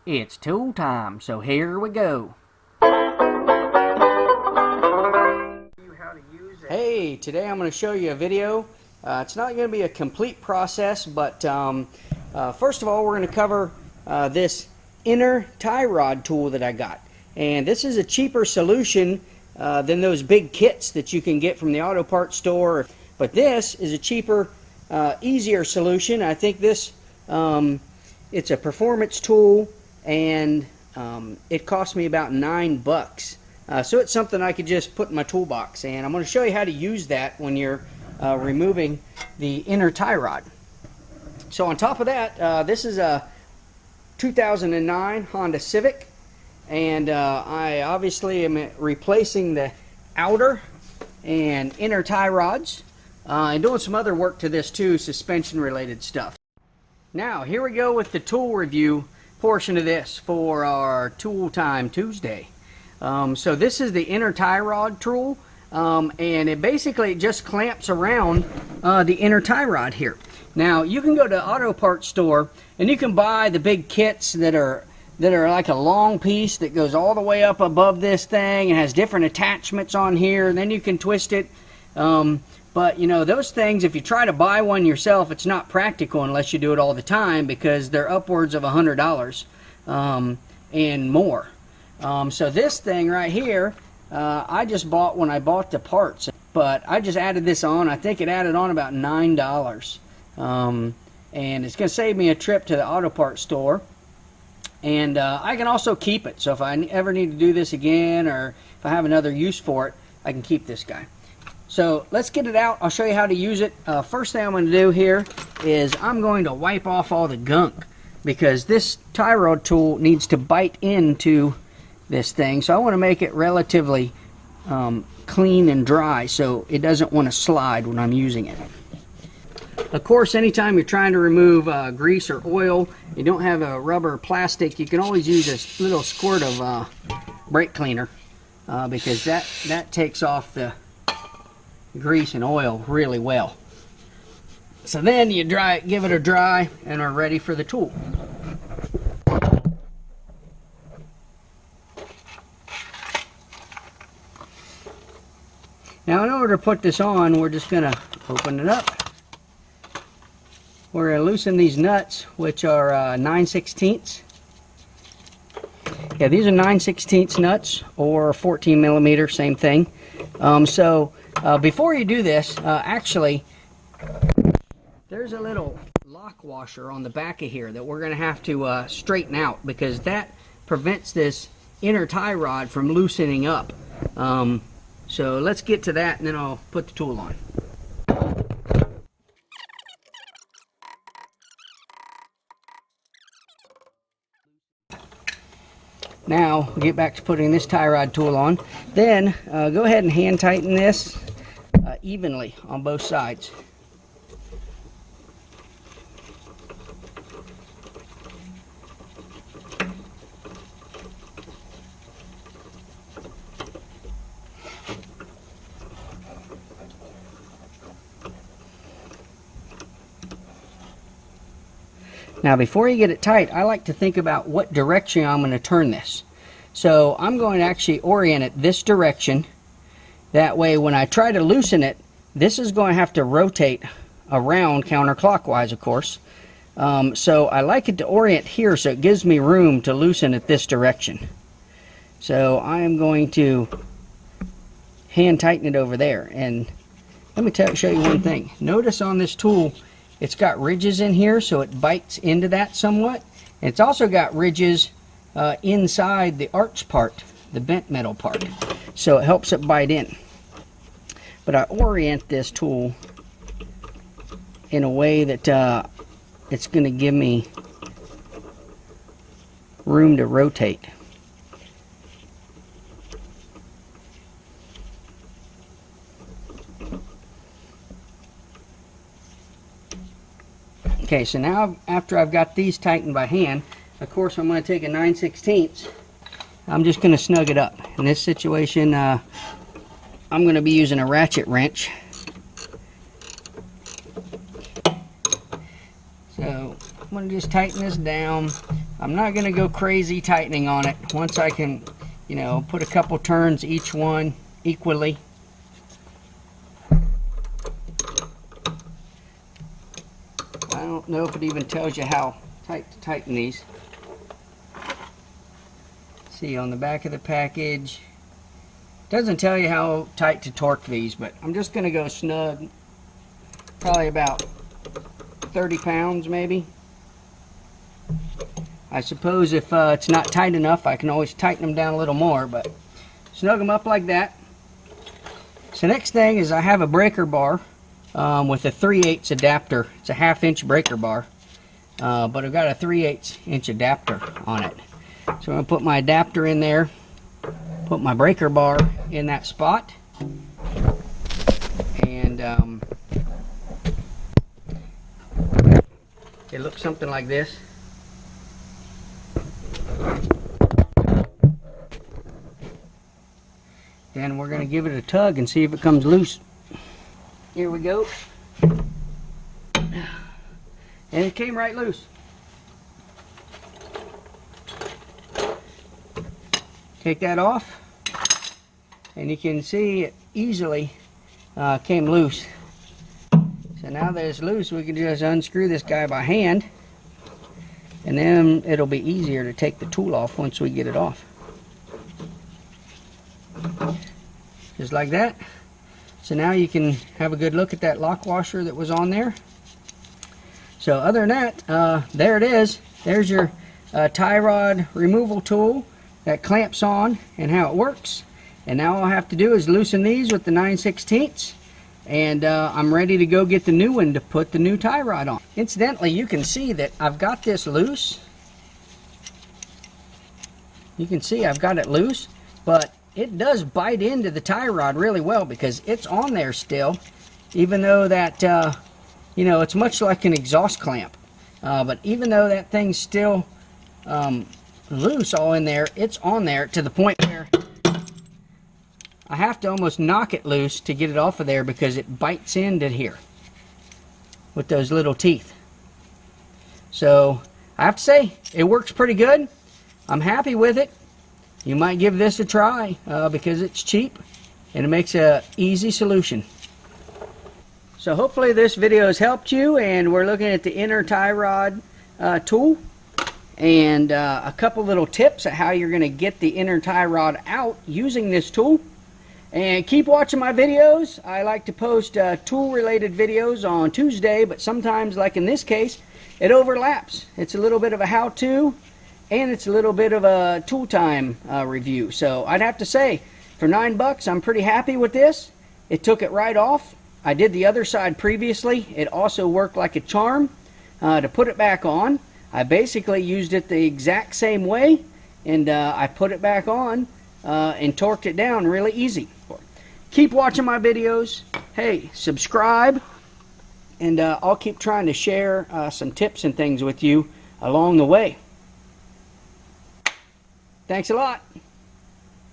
It's tool time, so here we go. Hey, today I'm going to show you a video. It's not going to be a complete process, but first of all we're going to cover this inner tie rod tool that I got. And this is a cheaper solution than those big kits that you can get from the auto parts store. But this is a cheaper, easier solution. I think this, it's a performance tool, and it cost me about $9. So it's something I could just put in my toolbox, and I'm going to show you how to use that when you're removing the inner tie rod. So on top of that, this is a 2009 Honda Civic, and I obviously am replacing the outer and inner tie rods and doing some other work to this too, suspension related stuff. Now here we go with the tool review portion of this for our Tool Time Tuesday. So this is the inner tie rod tool, and it basically just clamps around the inner tie rod here. Now you can go to auto parts store and you can buy the big kits that are like a long piece that goes all the way up above this thing and has different attachments on here, and then you can twist it. But you know, those things, if you try to buy one yourself, it's not practical unless you do it all the time, because they're upwards of $100 and more. So this thing right here, I just bought when I bought the parts, but I just added this on. I think it added on about $9, and it's going to save me a trip to the auto parts store. And I can also keep it, so if I ever need to do this again, or if I have another use for it, I can keep this guy. So let's get it out. I'll show you how to use it. First thing I'm going to do here is I'm going to wipe off all the gunk, because this tie rod tool needs to bite into this thing. So I want to make it relatively clean and dry so it doesn't want to slide when I'm using it. Of course, anytime you're trying to remove grease or oil, you don't have a rubber or plastic, you can always use a little squirt of brake cleaner, because that takes off the grease and oil really well. So then you dry it, give it a dry, and are ready for the tool. Now in order to put this on, we're just going to open it up. We're going to loosen these nuts, which are 9/16. Yeah, these are 9/16 nuts, or 14 millimeter, same thing. So before you do this, actually, there's a little lock washer on the back of here that we're going to have to straighten out, because that prevents this inner tie rod from loosening up. So let's get to that, and then I'll put the tool on. Now we'll get back to putting this tie rod tool on. Then go ahead and hand tighten this evenly on both sides. Now before you get it tight, I like to think about what direction I'm going to turn this. So I'm going to actually orient it this direction. That way when I try to loosen it, this is going to have to rotate around counterclockwise, of course. So I like it to orient here so it gives me room to loosen it this direction. So I am going to hand tighten it over there. And let me show you one thing. Notice on this tool, it's got ridges in here, so it bites into that somewhat. And it's also got ridges inside the arch part, the bent metal part, so it helps it bite in. But I orient this tool in a way that it's going to give me room to rotate. Okay, so now after I've got these tightened by hand, of course I'm going to take a 9/16. I'm just going to snug it up. In this situation, I'm going to be using a ratchet wrench. So I'm going to just tighten this down. I'm not going to go crazy tightening on it. Once I can, you know, put a couple turns each one equally. I don't know if it even tells you how tight to tighten these. See on the back of the package, doesn't tell you how tight to torque these, but I'm just going to go snug, probably about 30 pounds maybe. I suppose if it's not tight enough, I can always tighten them down a little more, but snug them up like that. So next thing is I have a breaker bar with a 3/8 adapter. It's a 1/2 inch breaker bar, but I've got a 3/8 inch adapter on it. So I'm going to put my adapter in there, put my breaker bar in that spot, and it looks something like this. Then we're going to give it a tug and see if it comes loose. Here we go. And it came right loose. Take that off, and you can see it easily came loose. So now that it's loose, we can just unscrew this guy by hand, and then it'll be easier to take the tool off once we get it off. Just like that. So now you can have a good look at that lock washer that was on there. So other than that, there it is. There's your tie rod removal tool that clamps on and how it works. And now all I have to do is loosen these with the 9/16, and I'm ready to go get the new one to put the new tie rod on. Incidentally, you can see that I've got this loose. You can see I've got it loose, but it does bite into the tie rod really well because it's on there still, even though that, you know, it's much like an exhaust clamp. But even though that thing's still loose all in there, it's on there to the point where I have to almost knock it loose to get it off of there because it bites into here with those little teeth. So I have to say it works pretty good. I'm happy with it. You might give this a try because it's cheap and it makes an easy solution. So hopefully this video has helped you, and we're looking at the inner tie rod tool and a couple little tips at how you're going to get the inner tie rod out using this tool. And keep watching my videos. I like to post tool related videos on Tuesday, but sometimes, like in this case, it overlaps. It's a little bit of a how-to, and it's a little bit of a tool time review. So I'd have to say, for $9, I'm pretty happy with this. It took it right off. I did the other side previously. It also worked like a charm to put it back on. I basically used it the exact same way, and I put it back on and torqued it down really easy. Keep watching my videos. Hey, subscribe, and I'll keep trying to share some tips and things with you along the way. Thanks a lot.